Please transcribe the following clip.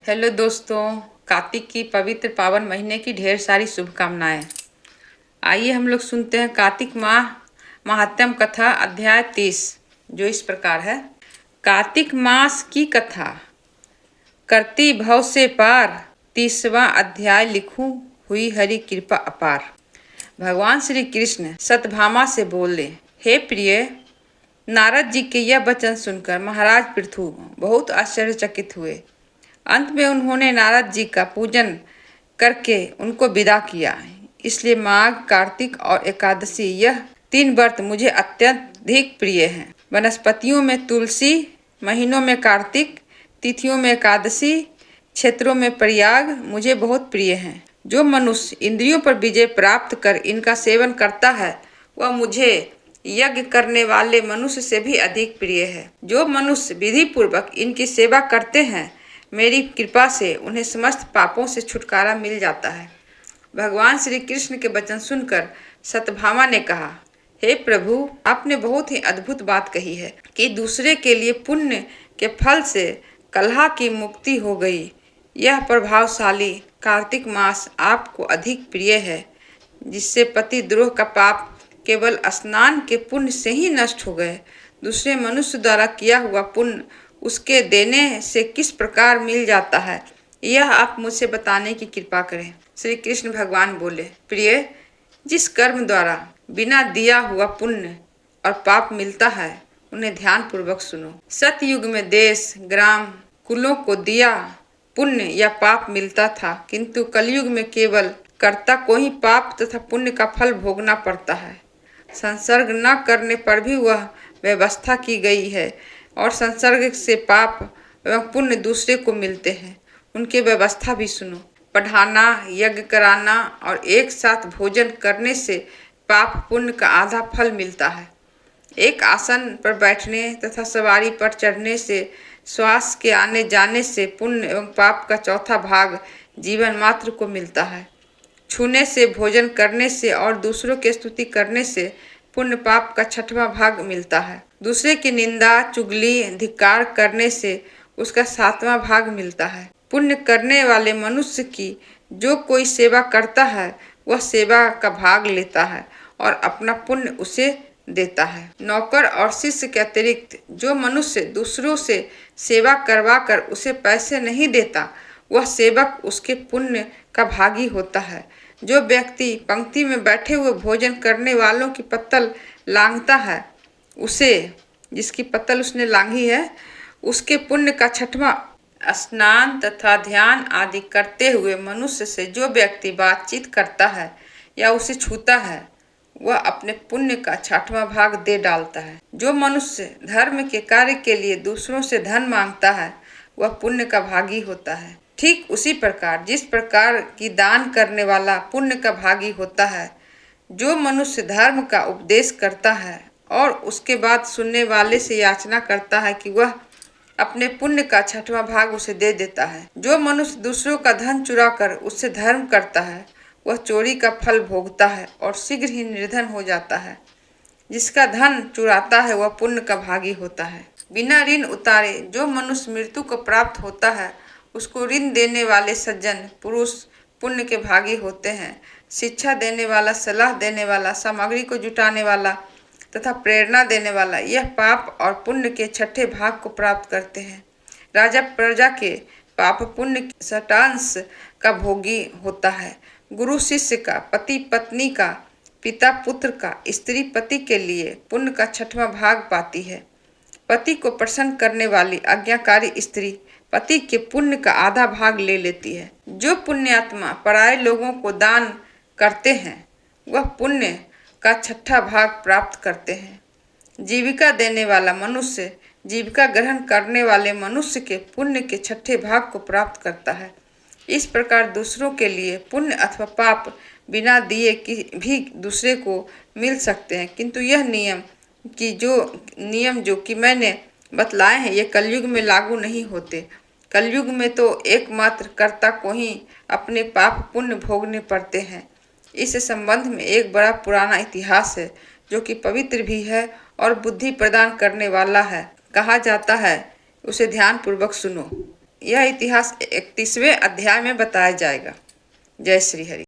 Hello दोस्तों, कार्तिक की पवित्र पावन महीने की ढेर सारी शुभकामनाएं। आइए हम लोग सुनते हैं कार्तिक माह महात्म्य कथा अध्याय 30, जो इस प्रकार है। कार्तिक मास की कथा करती भव से पार, 30वां अध्याय लिखूं हुई हरि कृपा अपार। भगवान श्री कृष्ण सत्यभामा से बोले, हे प्रिय। नारद जी के यह वचन सुनकर महाराज पृथु बहुत आश्चर्यचकित हुए। अंत में उन्होंने नारद जी का पूजन करके उनको विदा किया। इसलिए माघ, कार्तिक और एकादशी यह 3 व्रत मुझे अत्यधिक प्रिय हैं। वनस्पतियों में तुलसी, महीनों में कार्तिक, तिथियों में एकादशी, क्षेत्रों में प्रयाग मुझे बहुत प्रिय हैं। जो मनुष्य इंद्रियों पर विजय प्राप्त कर इनका सेवन करता है वह मुझे यज्ञ करने वाले मनुष्य से भी अधिक प्रिय है। जो मनुष्य विधि पूर्वक इनकी सेवा करते हैं, मेरी कृपा से उन्हें समस्त पापों से छुटकारा मिल जाता है। भगवान श्री कृष्ण के वचन सुनकर सत्यभामा ने कहा, हे प्रभु, आपने बहुत ही अद्भुत बात कही है कि दूसरे के लिए पुण्य के फल से कलह की मुक्ति हो गई। यह प्रभावशाली कार्तिक मास आपको अधिक प्रिय है, जिससे पतिद्रोह का पाप केवल स्नान के पुण्य से ही नष्ट हो गए। दूसरे मनुष्य द्वारा किया हुआ पुण्य उसके देने से किस प्रकार मिल जाता है, यह आप मुझसे बताने की कृपा करें। श्री कृष्ण भगवान बोले, प्रिय, जिस कर्म द्वारा बिना दिया हुआ पुण्य और पाप मिलता है, उन्हें ध्यान पूर्वक सुनो। सतयुग में देश, ग्राम, कुलों को दिया पुण्य या पाप मिलता था, किंतु कलयुग में केवल कर्ता को ही पाप तथा पुण्य का फल भोगना पड़ता है। संसर्ग न करने पर भी वह व्यवस्था की गई है और संसर्ग से पाप एवं पुण्य दूसरे को मिलते हैं। उनकी व्यवस्था भी सुनो। पढ़ाना, यज्ञ कराना और एक साथ भोजन करने से पाप पुण्य का आधा फल मिलता है। एक आसन पर बैठने तथा सवारी पर चढ़ने से, श्वास के आने जाने से पुण्य एवं पाप का चौथा भाग जीवन मात्र को मिलता है। छूने से, भोजन करने से और दूसरों की स्तुति करने से पुण्य पाप का 6वां भाग मिलता है। दूसरे की निंदा, चुगली, धिक्कार करने से उसका 7वां भाग मिलता है। पुण्य करने वाले मनुष्य की जो कोई सेवा करता है, वह सेवा का भाग लेता है और अपना पुण्य उसे देता है। नौकर और शिष्य के अतिरिक्त जो मनुष्य दूसरों से सेवा करवा कर उसे पैसे नहीं देता, वह सेवक उसके पुण्य का भागी होता है। जो व्यक्ति पंक्ति में बैठे हुए भोजन करने वालों की पत्तल लांघता है, उसे, जिसकी पत्तल उसने लांघी है, उसके पुण्य का 6वां। स्नान तथा ध्यान आदि करते हुए मनुष्य से जो व्यक्ति बातचीत करता है या उसे छूता है, वह अपने पुण्य का 6वां भाग दे डालता है। जो मनुष्य धर्म के कार्य के लिए दूसरों से धन मांगता है, वह पुण्य का भागी होता है। ठीक उसी प्रकार जिस प्रकार की दान करने वाला पुण्य का भागी होता है, जो मनुष्य धर्म का उपदेश करता है और उसके बाद सुनने वाले से याचना करता है कि वह अपने पुण्य का 6वां भाग उसे दे देता है। जो मनुष्य दूसरों का धन चुरा कर उससे धर्म करता है, वह चोरी का फल भोगता है और शीघ्र ही निर्धन हो जाता है। जिसका धन चुराता है वह पुण्य का भागी होता है। बिना ऋण उतारे जो मनुष्य मृत्यु को प्राप्त होता है, उसको ऋण देने वाले सज्जन पुरुष पुण्य के भागी होते हैं। शिक्षा देने वाला, सलाह देने वाला, सामग्री को जुटाने वाला तथा प्रेरणा देने वाला, यह पाप और पुण्य के 6ठे भाग को प्राप्त करते हैं। राजा प्रजा के पाप पुण्य 6 का भोगी होता है। गुरु शिष्य का, पति पत्नी का, पिता पुत्र का, स्त्री पति के लिए पुण्य का 6वां भाग पाती है। पति को प्रसन्न करने वाली आज्ञाकारी स्त्री पति के पुण्य का आधा भाग ले लेती है। जो पुण्यात्मा पराये लोगों को दान करते हैं, वह पुण्य का 6ठा भाग प्राप्त करते हैं। जीविका देने वाला मनुष्य जीविका ग्रहण करने वाले मनुष्य के पुण्य के 6ठे भाग को प्राप्त करता है। इस प्रकार दूसरों के लिए पुण्य अथवा पाप बिना दिए भी दूसरे को मिल सकते हैं, किंतु यह नियम जो कि मैंने बतलाए हैं, ये कलयुग में लागू नहीं होते। कलयुग में तो एकमात्र कर्ता को ही अपने पाप पुण्य भोगने पड़ते हैं। इस संबंध में एक बड़ा पुराना इतिहास है, जो कि पवित्र भी है और बुद्धि प्रदान करने वाला है। कहा जाता है, उसे ध्यान पूर्वक सुनो। यह इतिहास 31वें अध्याय में बताया जाएगा। जय श्री हरि।